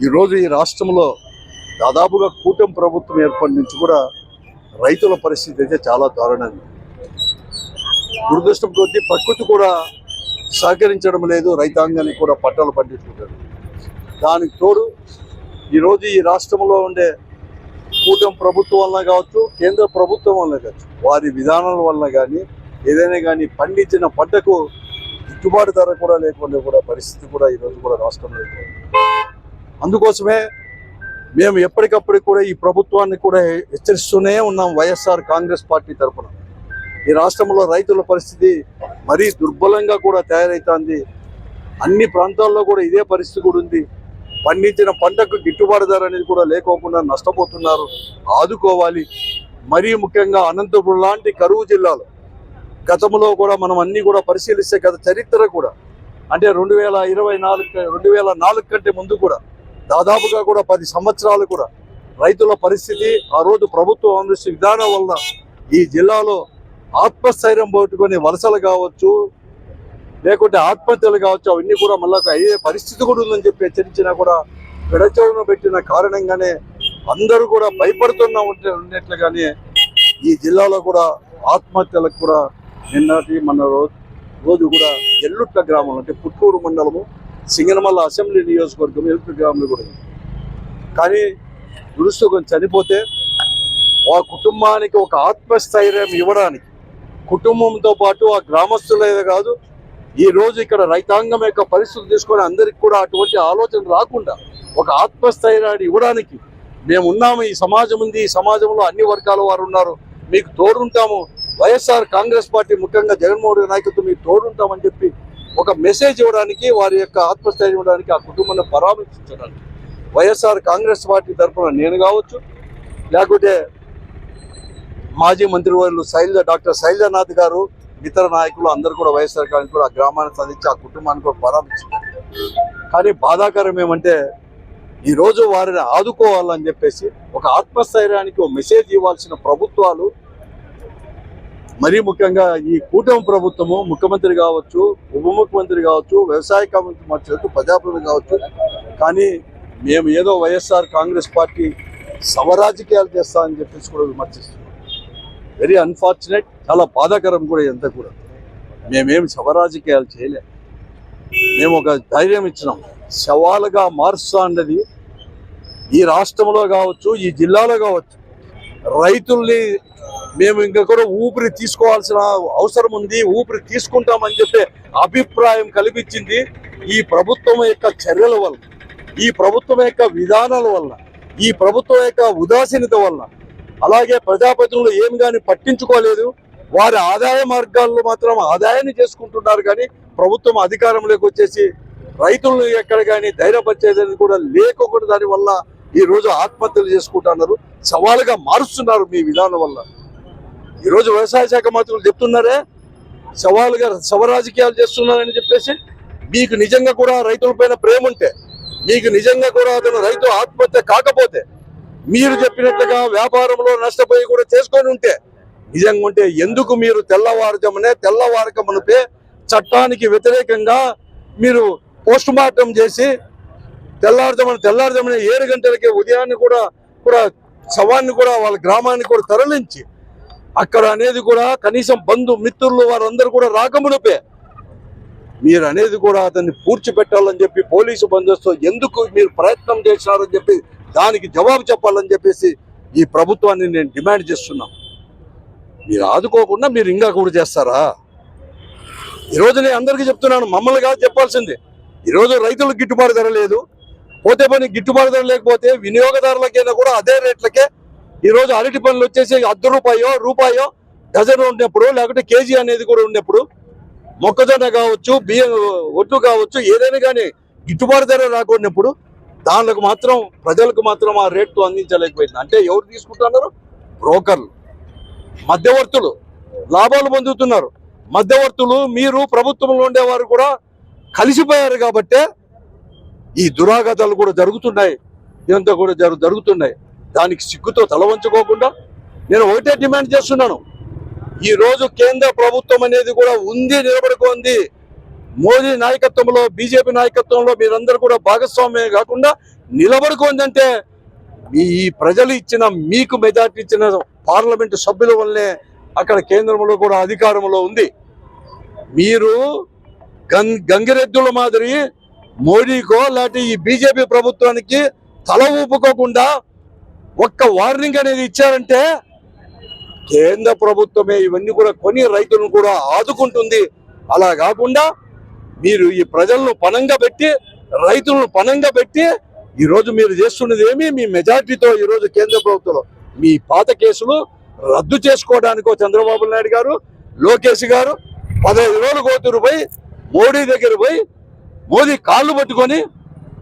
ఈరోజు ఈ రాష్ట్రంలో దాదాపుగా కూటమి ప్రభుత్వం ఏర్పడి నుంచి కూడా రైతుల పరిస్థితి అయితే చాలా దారుణంగా. దురదృష్టం కొద్దీ ప్రకృతి కూడా సహకరించడం లేదు, రైతాంగానికి కూడా పంటలు పండించుకుంటారు. దానికి తోడు ఈరోజు ఈ రాష్ట్రంలో ఉండే కూటమి ప్రభుత్వం వల్ల కావచ్చు, కేంద్ర ప్రభుత్వం వల్ల కావచ్చు, వారి విధానాల వల్ల కానీ ఏదైనా కానీ పండించిన పంటకు గిట్టుబాటు ధర కూడా లేకుండా కూడా పరిస్థితి కూడా ఈరోజు కూడా రాష్ట్రంలో. అందుకోసమే మేము ఎప్పటికప్పుడు కూడా ఈ ప్రభుత్వాన్ని కూడా హెచ్చరిస్తూనే ఉన్నాం. వైఎస్ఆర్ కాంగ్రెస్ పార్టీ తరఫున ఈ రాష్ట్రంలో రైతుల పరిస్థితి మరీ దుర్బలంగా కూడా తయారవుతుంది. అన్ని ప్రాంతాల్లో కూడా ఇదే పరిస్థితి కూడా ఉంది. పండించిన పంటకు గిట్టుబాటు ధర అనేది కూడా లేకోకుండా నష్టపోతున్నారు. ఆదుకోవాలి. మరీ ముఖ్యంగా అనంతపురం లాంటి కరువు జిల్లాలో గతంలో కూడా మనం అన్ని కూడా పరిశీలిస్తే గత చరిత్ర కూడా అంటే 2024 కంటే ముందు కూడా దాదాపుగా కూడా 10 సంవత్సరాలు కూడా రైతుల పరిస్థితి ఆ రోజు ప్రభుత్వం అనుసరించిన విధానం వల్ల ఈ జిల్లాలో ఆత్మస్థైర్యం పోగొట్టుకొని వలసలు కావచ్చు, లేకుంటే ఆత్మహత్యలు కావచ్చు, అవన్నీ కూడా మళ్ళీ అయ్యే పరిస్థితి కూడా ఉందని చెప్పి హెచ్చరించినా కూడా పెడచోడున పెట్టిన కారణంగానే అందరూ కూడా భయపడుతున్నా ఉన్నట్లుగానే ఈ జిల్లాలో కూడా ఆత్మహత్యలకు కూడా మన రోజు కూడా ఎల్లుట్ల గ్రామం అంటే పుట్టూరు మండలము సింగనమల్ల అసెంబ్లీ నియోజకవర్గం ఎల్లుట్ల గ్రామంలో కూడా. కానీ దురుసుగా చనిపోతే ఆ కుటుంబానికి ఒక ఆత్మస్థైర్యం ఇవ్వడానికి కుటుంబంతో పాటు ఆ గ్రామస్తులే కాదు, ఈ రోజు ఇక్కడ రైతాంగం యొక్క పరిస్థితులు తీసుకొని అందరికి కూడా అటువంటి ఆలోచన రాకుండా ఒక ఆత్మస్థైర్యాన్ని ఇవ్వడానికి మేము ఉన్నాము. ఈ సమాజం ఉంది, ఈ సమాజంలో అన్ని వర్గాల వారు ఉన్నారు, మీకు తోడుంటాము. వైఎస్ఆర్ కాంగ్రెస్ పార్టీ ముఖ్యంగా జగన్మోహన్ రెడ్డి నాయకత్వం మీకు తోడుంటామని చెప్పి ఒక మెసేజ్ ఇవ్వడానికి, వారి యొక్క ఆత్మస్థైర్యం ఇవ్వడానికి, ఆ కుటుంబాన్ని పరామర్శించడానికి వైఎస్ఆర్ కాంగ్రెస్ పార్టీ తరఫున నేను కావచ్చు, లేకుంటే మాజీ మంత్రివర్యులు డాక్టర్ శైలజానాథ్ గారు, ఇతర నాయకులు అందరూ కూడా వైఎస్ఆర్ కాంగ్రెస్ కూడా ఆ గ్రామాన్ని సాధించి ఆ కుటుంబాన్ని కూడా పరామర్శించారు. కానీ బాధాకరం ఏమంటే ఈరోజు వారిని ఆదుకోవాలని చెప్పేసి ఒక ఆత్మస్థైర్యానికి ఒక మెసేజ్ ఇవ్వాల్సిన ప్రభుత్వాలు, మరీ ముఖ్యంగా ఈ కూటమి ప్రభుత్వము, ముఖ్యమంత్రి కావచ్చు, ఉప ముఖ్యమంత్రి కావచ్చు, వ్యవసాయ మంత్రి ప్రజాప్రతినిధి కావచ్చు, కానీ మేము ఏదో వైఎస్ఆర్ కాంగ్రెస్ పార్టీ శవరాజకీయాలు చేస్తామని చెప్పేసి కూడా విమర్శిస్తున్నాం. వెరీ అన్ఫార్చునేట్, చాలా బాధాకరం కూడా. ఎంత కూడా మేమేమి శవరాజకీయాలు చేయలే. మేము ఒక ధైర్యం ఇచ్చినాం. శవాలుగా మారుస్తా అన్నది ఈ రాష్ట్రంలో కావచ్చు, ఈ జిల్లాలో కావచ్చు, రైతుల్ని మేము ఇంకా కూడా ఊపిరి తీసుకోవాల్సిన అవసరం ఉంది, ఊపిరి తీసుకుంటామని చెప్పే అభిప్రాయం కల్పించింది ఈ ప్రభుత్వం యొక్క చర్యల వల్ల, ఈ ప్రభుత్వం యొక్క విధానాల వల్ల, ఈ ప్రభుత్వం యొక్క ఉదాసీనత వల్ల. అలాగే ప్రజాప్రతినిధులు ఏం కానీ పట్టించుకోలేదు. వారి ఆదాయ మార్గాల్లో మాత్రం ఆదాయాన్ని చేసుకుంటున్నారు. కానీ ప్రభుత్వం అధికారంలోకి వచ్చేసి రైతులను ఎక్కడ కానీ ధైర్యపరిచేది కూడా లేకపోతే దానివల్ల ఈరోజు ఆత్మహత్యలు చేసుకుంటున్నారు, సవాలుగా మారుస్తున్నారు మీ విధానం వల్ల. ఈరోజు వ్యవసాయ శాఖ మంత్రులు చెప్తున్నారే సవాలుగా శవరాజకీయాలు చేస్తున్నారని చెప్పేసి. మీకు నిజంగా కూడా రైతుల పైన ప్రేమ ఉంటే, మీకు నిజంగా కూడా అతను రైతు ఆత్మహత్య కాకపోతే, మీరు చెప్పినట్లుగా వ్యాపారంలో నష్టపోయి కూడా చేసుకొని ఉంటే, నిజంగా ఉంటే ఎందుకు మీరు తెల్లవారక మునిపే చట్టానికి వ్యతిరేకంగా మీరు పోస్ట్ మార్టం చేసి తెల్లారుజామున 7 గంటలకి ఉదయాన్ని కూడా శవాన్ని కూడా వాళ్ళ గ్రామాన్ని కూడా తరలించి అక్కడ అనేది కూడా కనీసం మిత్రులు వారందరూ కూడా రాకమునిపే మీరు అనేది కూడా అతన్ని పూడ్చిపెట్టాలని చెప్పి పోలీసు బందోబస్తు ఎందుకు మీరు ప్రయత్నం చేసినారని చెప్పి దానికి జవాబు చెప్పాలని చెప్పేసి ఈ ప్రభుత్వాన్ని నేను డిమాండ్ చేస్తున్నాను. మీరు ఆదుకోకుండా మీరు ఇంకా కూడా చేస్తారా? ఈరోజు నేను అందరికీ చెప్తున్నాను, మమ్మల్ని కాదు చెప్పాల్సిందే. ఈరోజు రైతులకు గిట్టుబాటు ధర లేదు, పోతే పని గిట్టుబాటు ధర లేకపోతే వినియోగదారులకైనా కూడా అదే రేట్లకే ఈరోజు అరటి పనులు వచ్చేసి రూపాయో డజన్ ఉన్నప్పుడు, లేకుంటే కేజీ అనేది కూడా ఉన్నప్పుడు, మొక్కజొన్న కావచ్చు, బియ్యం ఒడ్లు కావచ్చు, ఏదైనా కానీ గిట్టుబాటు ధర రాకున్నప్పుడు దానికి మాత్రం ప్రజలకు మాత్రం ఆ రేట్లు అందించలేకపోయింది. అంటే ఎవరు తీసుకుంటున్నారు? బ్రోకర్లు, మధ్యవర్తులు లాభాలు పొందుతున్నారు. మధ్యవర్తులు మీరు ప్రభుత్వంలో ఉండేవారు కూడా కలిసిపోయారు కాబట్టే ఈ దురాఘాతాలు కూడా జరుగుతున్నాయి. ఇదంతా కూడా జరుగుతున్నాయి. దానికి సిగ్గుతో తల వంచుకోకుండా నేను ఒకటే డిమాండ్ చేస్తున్నాను. ఈ రోజు కేంద్ర ప్రభుత్వం అనేది కూడా ఉంది, నిలబడుకోంది. మోదీ నాయకత్వంలో, బీజేపీ నాయకత్వంలో మీరందరూ కూడా భాగస్వామ్యం కాకుండా నిలబడుకుందంటే ఈ ప్రజలు ఇచ్చిన మీకు మెజార్టీ ఇచ్చిన పార్లమెంటు సభ్యుల వల్లనే అక్కడ కేంద్రంలో కూడా అధికారంలో ఉంది. మీరు గంగిరెద్దుల మాదిరి మోడీకో లేకపోతే ఈ బీజేపీ ప్రభుత్వానికి తల ఊపుకోకుండా ఒక్క వార్నింగ్ అనేది ఇచ్చారంటే కేంద్ర ప్రభుత్వమే ఇవన్నీ కూడా కొని రైతులను కూడా ఆదుకుంటుంది. అలా కాకుండా మీరు ఈ ప్రజలను పణంగా పెట్టి రైతులను పణంగా పెట్టి ఈరోజు మీరు చేస్తున్నది ఏమి? మీ మెజార్టీతో ఈరోజు కేంద్ర ప్రభుత్వంలో మీ పాత కేసులు రద్దు చేసుకోవడానికో చంద్రబాబు నాయుడు గారు లోకేష్ గారు 15 రోజులు కోతురు పోయి మోడీ దగ్గర పోయి మోదీ కాళ్ళు పట్టుకొని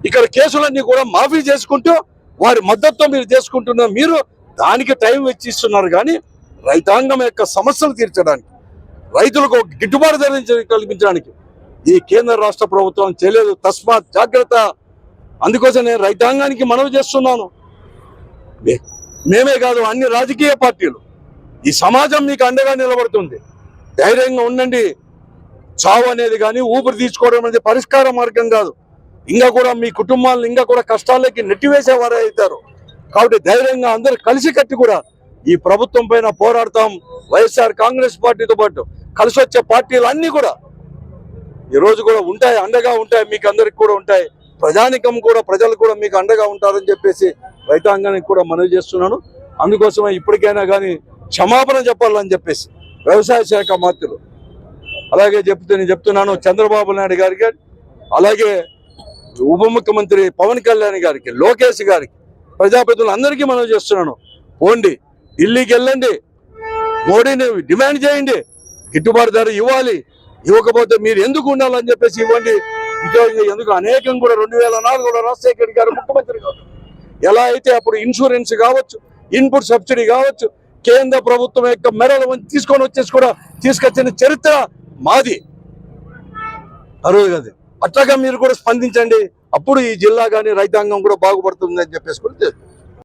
ఇక్కడ కేసులన్నీ కూడా మాఫీ చేసుకుంటూ వారి మద్దతుతో మీరు చేసుకుంటున్నారు. మీరు దానికి టైం వెచ్చిస్తున్నారు కానీ రైతాంగం యొక్క సమస్యలు తీర్చడానికి రైతులకు ఒక గిట్టుబాటు ధర కల్పించడానికి ఈ కేంద్ర రాష్ట్ర ప్రభుత్వం చేయలేదు. తస్మాత్ జాగ్రత్త. అందుకోసం నేను రైతాంగానికి మనవి చేస్తున్నాను. మేమే కాదు, అన్ని రాజకీయ పార్టీలు, ఈ సమాజం మీకు అండగా నిలబడుతుంది. ధైర్యంగా ఉండండి. చావు అనేది కానీ ఊపిరి తీసుకోవడం అనేది పరిష్కార మార్గం కాదు. ఇంకా కూడా మీ కుటుంబాలను ఇంకా కూడా కష్టాలకి నెట్టివేసేవారే అవుతారు. కాబట్టి ధైర్యంగా అందరూ కలిసి కట్టి కూడా ఈ ప్రభుత్వం పైన పోరాడతాం. వైఎస్ఆర్ కాంగ్రెస్ పార్టీతో పాటు కలిసి వచ్చే పార్టీలు అన్ని కూడా ఈ రోజు కూడా ఉంటాయి, అండగా ఉంటాయి, మీకు అందరికి కూడా ఉంటాయి. ప్రజానికం కూడా ప్రజలు కూడా మీకు అండగా ఉంటారని చెప్పేసి రైతాంగానికి కూడా మనవి చేస్తున్నాను. అందుకోసమే ఇప్పటికైనా కానీ క్షమాపణ చెప్పాలని చెప్పేసి వ్యవసాయ శాఖ మంత్రులు అలాగే నేను చెప్తున్నాను చంద్రబాబు నాయుడు గారికి, అలాగే ఉప ముఖ్యమంత్రి పవన్ కళ్యాణ్ గారికి, లోకేష్ గారికి, ప్రజాప్రతినిధులు అందరికీ మనం చేస్తున్నాను. పోండి, ఢిల్లీకి వెళ్ళండి, మోడీని డిమాండ్ చేయండి, గిట్టుబాటు ధర ఇవ్వాలి. ఇవ్వకపోతే మీరు ఎందుకు ఉండాలని చెప్పేసి ఇవ్వండి. ఎందుకు అనేకం కూడా 2004లో రాజశేఖర్ గారు ముఖ్యమంత్రి కావచ్చు, ఎలా అయితే అప్పుడు ఇన్సూరెన్స్ కావచ్చు, ఇన్పుట్ సబ్సిడీ కావచ్చు, కేంద్ర ప్రభుత్వం యొక్క మెడలు తీసుకొని వచ్చేసి కూడా తీసుకొచ్చిన చరిత్ర మాది. అరువు కదా. అట్లాగా మీరు కూడా స్పందించండి. అప్పుడు ఈ జిల్లా కానీ రైతాంగం కూడా బాగుపడుతుంది అని చెప్పేసి కూడా